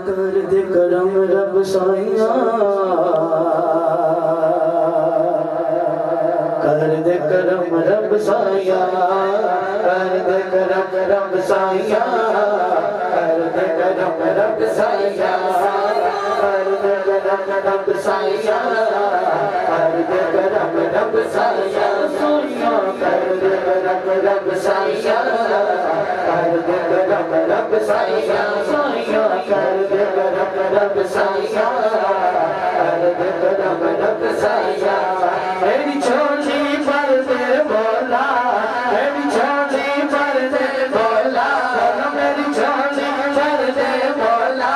कर दे करम रब साइया कर दे करम रब साइया कर दे करम रब साइया कर दे करम रब साइया कर दे करम रब साइया कर दे करम रब साइया सोनिया कर दे करम रब साइया कर दे करम रब साइया सोनिया कर दे करम रब साइया कर दे करम रब साइया मेरी छोटी पर दे बोला मेरी छोटी पर दे बोला मेरी छोटी पर दे बोला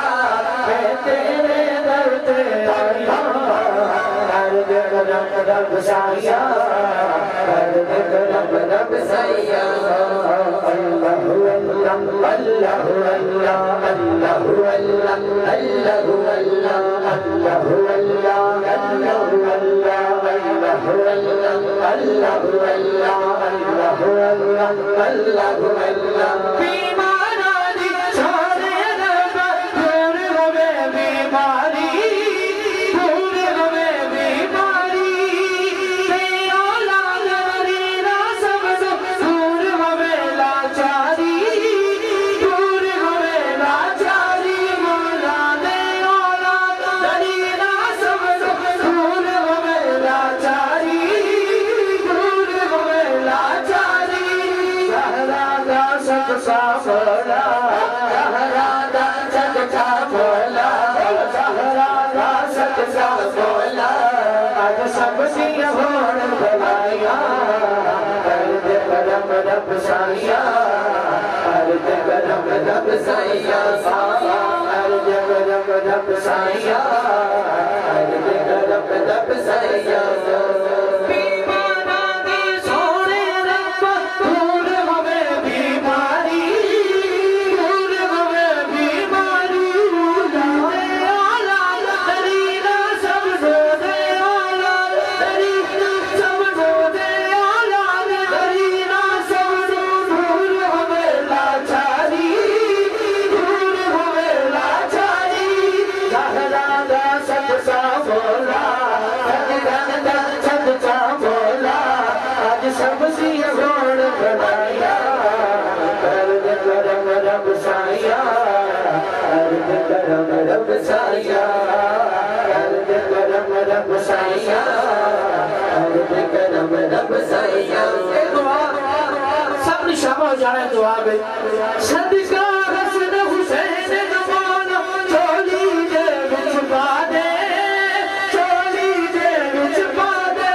मैं तेरे दर पे आया कर दे करम रब साइया कर दे करम रब साइया अल्लाह अल्लाह अल्लाह अल्लाह अल्लाह अल्लाह अल्लाह अल्लाह रब साइया कर दे करम रब साइया कर दे करम रब साइया कर दे करम रब साइया रब साइया कर दे करम रब साइया कर दे करम रब साइया दुआ सब शामिल हो जाए दुआ में सदका हसन हुसैन जमाना चोली दे विच पा दे चोली दे विच पा दे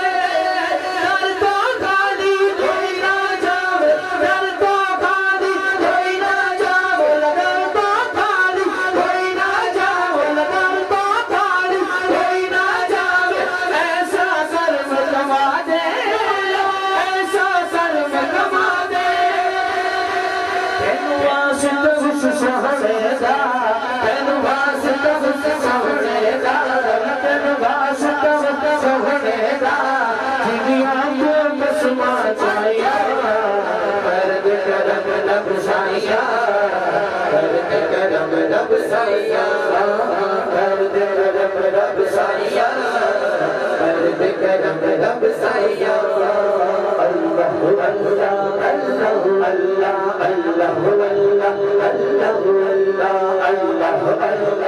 दर तो खाली कोई ना जावे दर तो खाली कोई ना जावे दर तो खाली कोई ना जावे दर तो खाली कोई ना जावे ऐसा सर में कमा दे ऐसा सर में कमा दे तेनु वासित हुस सहरेदा तेनु वासित हुस सहरेदा तेनु वासित हुस सहरेदा जिगिया को बसमा चाहिया कर दे करम रब साइया कर दे करम रब साइया कर दे करम रब साइया कर दे करम रब साइया अल्लाह अल्लाह अल्लाह अल्लाह अल्लाह अल्लाह अल्लाह अल्लाह अल्लाह